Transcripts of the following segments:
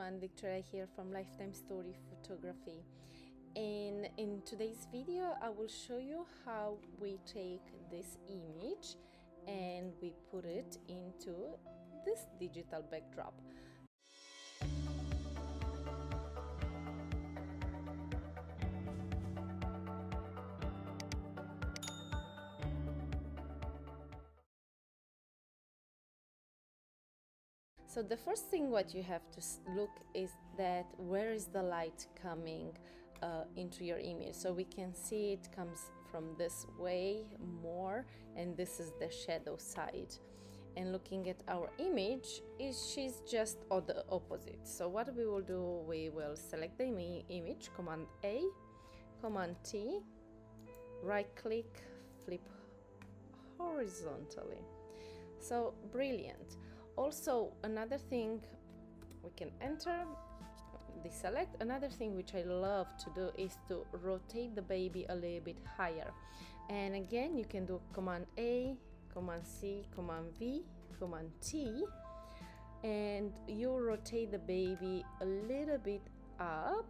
everyone, Victoria here from Lifetime Story Photography, and in today's video I will show you how we take this image and we put it into this digital backdrop. So the first thing what you have to look is that where is the light coming into your image. So we can see it comes from this way more, and this is the shadow side. And looking at our image, she's just the opposite. So what we will do, we will select the image, Command A, Command T, right click, flip horizontally. So brilliant. Also, another thing we can enter, deselect. Another thing which I love to do is to rotate the baby a little bit higher. And again, you can do Command A, Command C, Command V, Command T, and you rotate the baby a little bit up.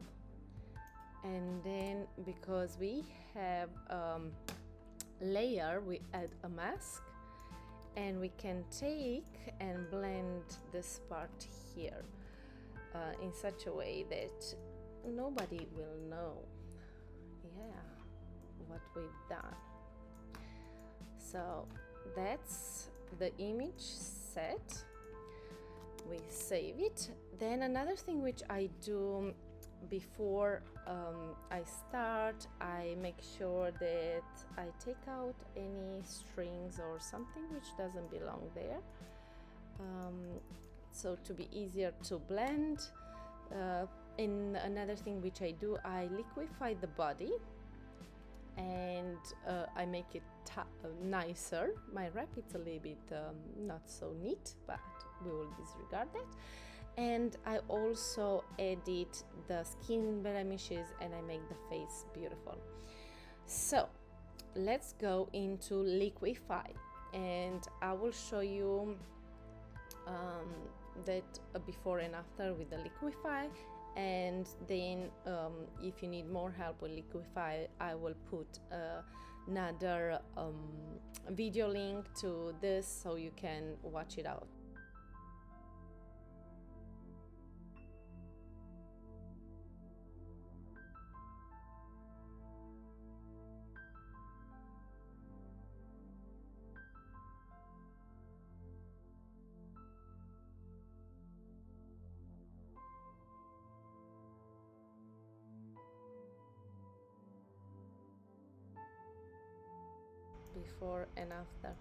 And then because we have layer, we add a mask. And we can take and blend this part here in such a way that nobody will know, what we've done. So that's the image set. We save it. Then another thing which I do before I start, I make sure that I take out any strings or something which doesn't belong there, so to be easier to blend. And another thing which I do, I liquefy the body and I make it nicer. My wrap, it's a little bit not so neat, but we will disregard that. And I also edit the skin blemishes and I make the face beautiful. So let's go into liquefy, and I will show you that before and after with the liquefy. And then if you need more help with liquefy, I will put another video link to this so you can watch it out. Before and after.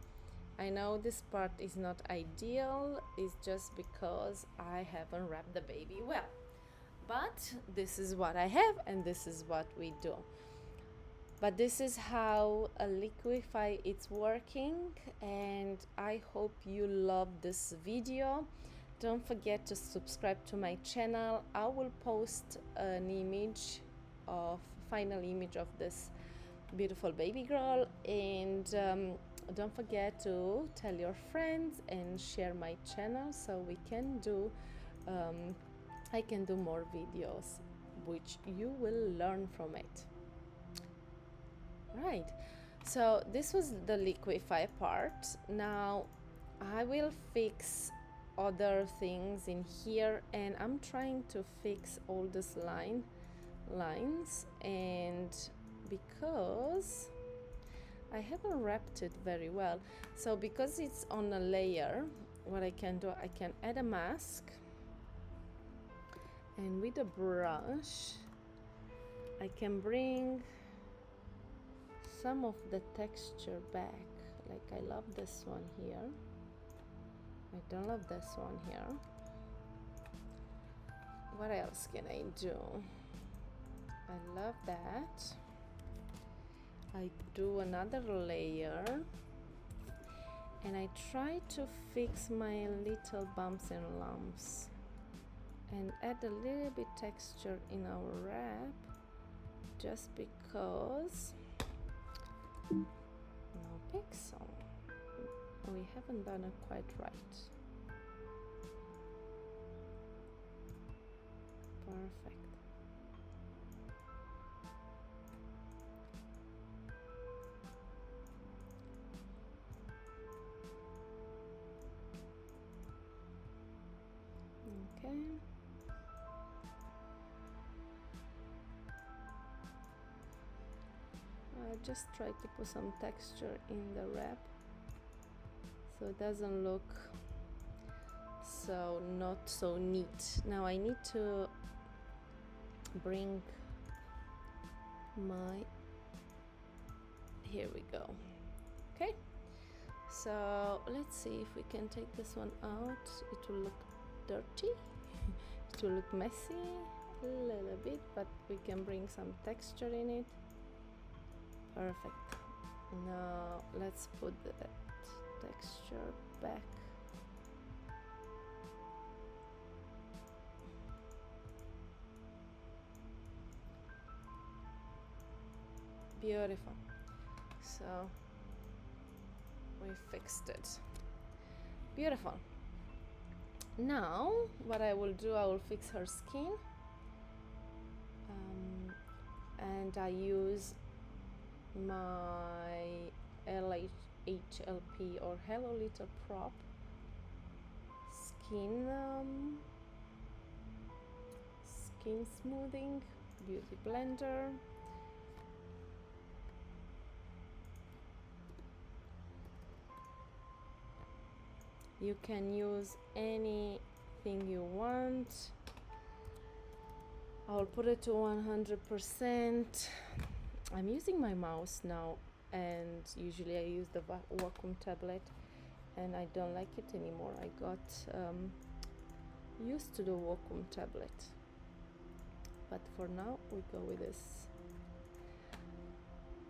I know this part is not ideal, it's just because I haven't wrapped the baby well, but this is what I have and this is what we do. But this is how a liquefy it's working, and I hope you love this video. Don't forget to subscribe to my channel. I will post an image of final image of this beautiful baby girl, and don't forget to tell your friends and share my channel so we can do I can do more videos which you will learn from it. Right, so this was the liquefy part. Now I will fix other things in here, and I'm trying to fix all these lines, and because I haven't wrapped it very well, so because it's on a layer, what I can do, I can add a mask, and with a brush I can bring some of the texture back. Like I love this one here, I don't love this one here. What else can I do? I love that. I do another layer and I try to fix my little bumps and lumps and add a little bit texture in our wrap, just because no pixel, we haven't done it quite right. Perfect. Okay. I just try to put some texture in the wrap so it doesn't look so not so neat. Now I need to bring my, here we go. Okay, so let's see if we can take this one out. It will look dirty, it will look messy a little bit, but we can bring some texture in it. Perfect. Now let's put that texture back. Beautiful. So we fixed it. Beautiful. Now what I will do, I will fix her skin, and I use my HLP or Hello Little Prop skin smoothing beauty blender. You can use anything you want. I'll put it to 100%. I'm using my mouse now, and usually I use the Wacom tablet, and I don't like it anymore. I got used to the Wacom tablet, but for now we go with this.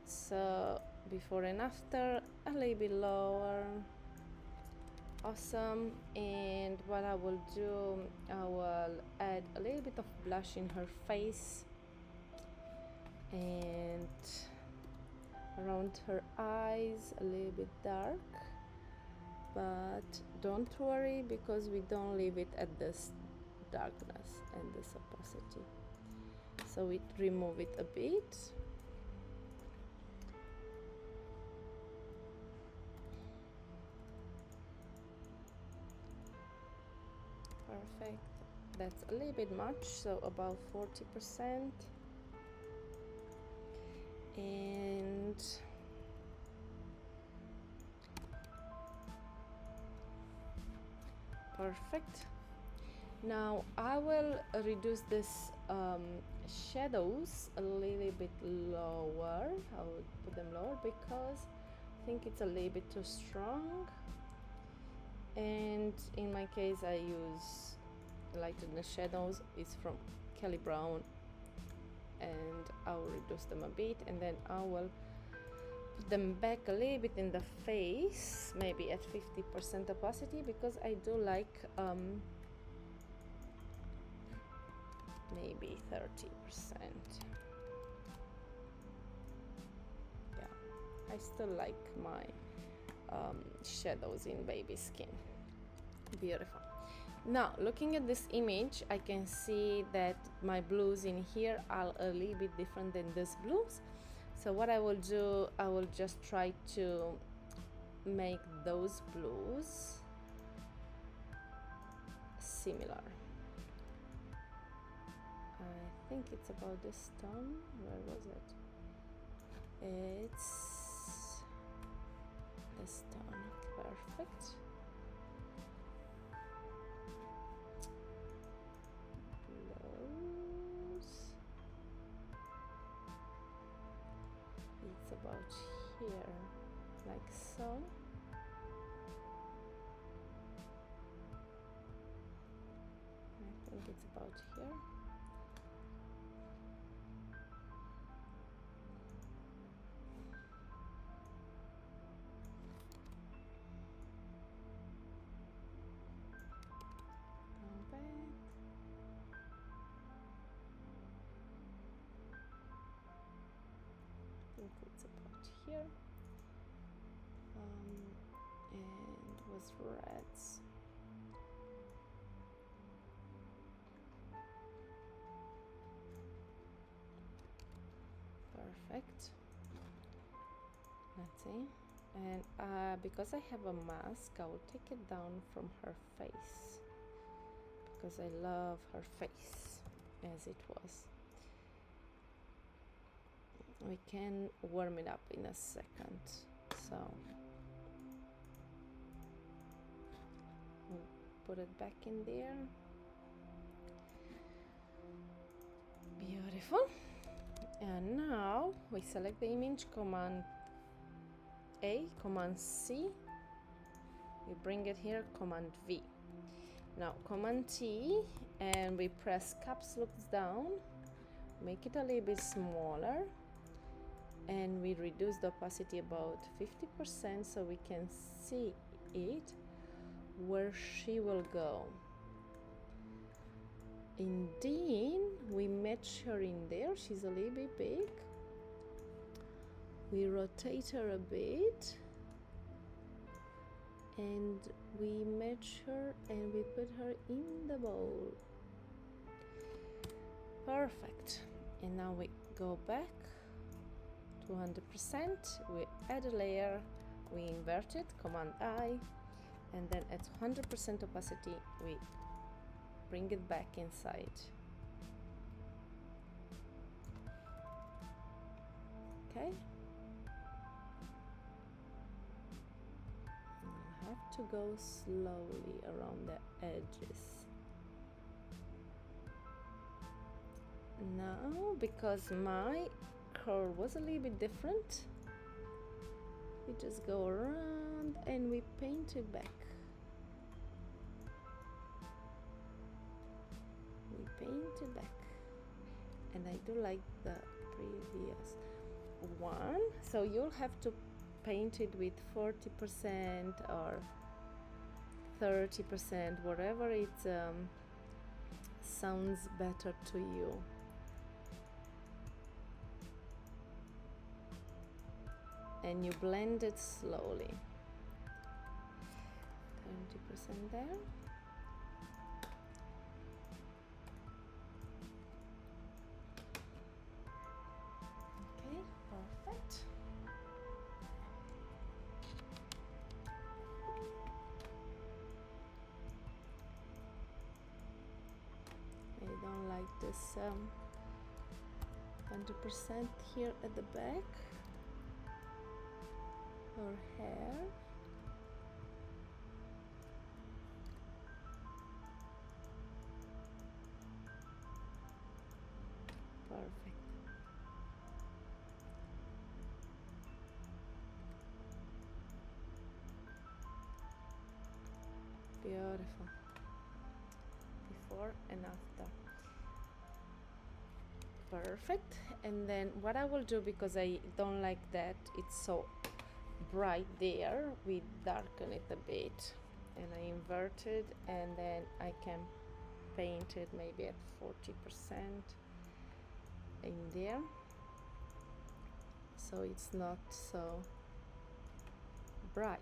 So before and after, a little bit lower. Awesome. And what I will do, I will add a little bit of blush in her face and around her eyes, a little bit dark, but don't worry because we don't leave it at this darkness and this opacity, so we remove it a bit. Perfect. That's a little bit much, so about 40%. And perfect. Now I will reduce this shadows a little bit lower. I will put them lower because I think it's a little bit too strong. And in my case I use lighten the shadows. It's from Kelly Brown, and I will reduce them a bit, and then I will put them back a little bit in the face, maybe at 50% opacity, because I do like maybe 30%. Yeah, I still like my shadows in baby skin. Beautiful. Now looking at this image, I can see that my blues in here are a little bit different than these blues. So what I will do, I will just try to make those blues similar. I think it's about this tone. Where was it? It's this tone. Perfect. Blues. It's about here, like so. I think it's about here. It's about here, and with reds. Perfect. Let's see. And because I have a mask, I will take it down from her face because I love her face as it was. We can warm it up in a second. So we'll put it back in there. Beautiful. And now we select the image, Command A, Command C, we bring it here, Command V. Now Command T, and we press caps lock down, make it a little bit smaller, and we reduce the opacity about 50% so we can see it where she will go. Indeed, we match her in there, she's a little bit big. We rotate her a bit and we match her and we put her in the bowl. Perfect. And now we go back to 100%, we add a layer, we invert it, Command I, and then at 100% opacity we bring it back inside. Okay. I have to go slowly around the edges. Now, because my curl was a little bit different, we just go around and we paint it back. We paint it back. And I do like the previous one, so you'll have to paint it with 40% or 30%, whatever it sounds better to you. And you blend it slowly. 20% there. Okay, perfect. I don't like this 20% here at the back. Her hair. Perfect. Beautiful. Before and after. Perfect. And then what I will do, because I don't like that it's so bright there, we darken it a bit and I invert it, and then I can paint it maybe at 40% in there, so it's not so bright.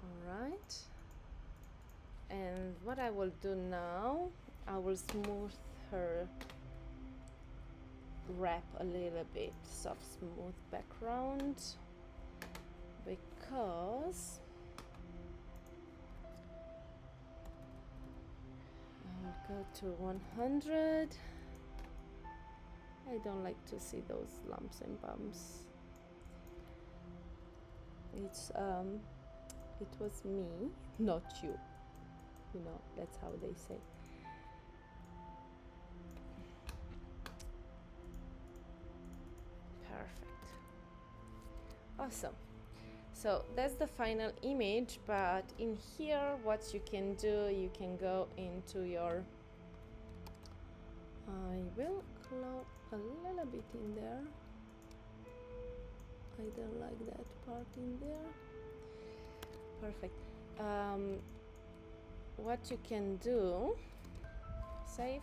All right, and what I will do now, I will smooth her wrap a little bit, soft smooth background, because I'll go to 100. I don't like to see those lumps and bumps. It's it was me, not you, you know, that's how they say. Perfect. Awesome. So that's the final image, but in here what you can do, you can go into your, I will close a little bit in there. I don't like that part in there. Perfect. What you can do, save,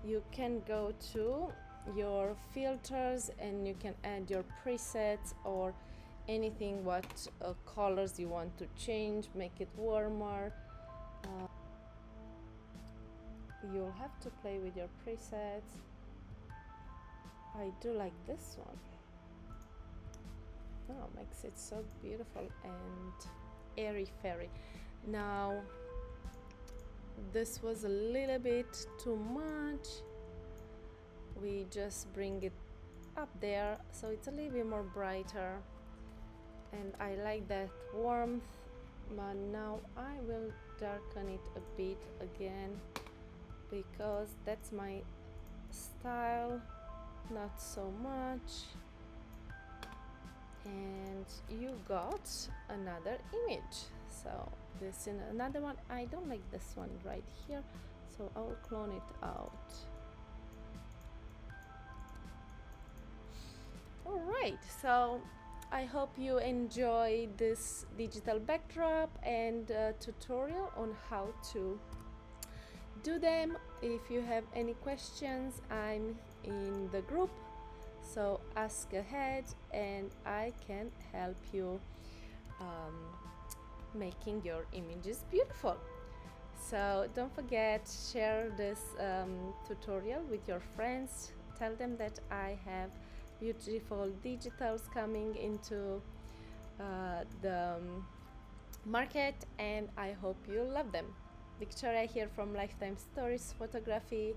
you can go to your filters and you can add your presets or anything, what colors you want to change, make it warmer, you'll have to play with your presets. I do like this one. Oh, makes it so beautiful and airy-fairy. Now this was a little bit too much. We just bring it up there so it's a little bit more brighter, and I like that warmth. But now I will darken it a bit again because that's my style, not so much. And you got another image. So this is another one. I don't like this one right here, so I'll clone it out. All right, so I hope you enjoy this digital backdrop and tutorial on how to do them. If you have any questions, I'm in the group, so ask ahead and I can help you making your images beautiful. So don't forget, share this tutorial with your friends. Tell them that I have beautiful digitals coming into the market, and I hope you love them. Victoria here from Lifetime Stories Photography.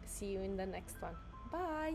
See you in the next one. Bye.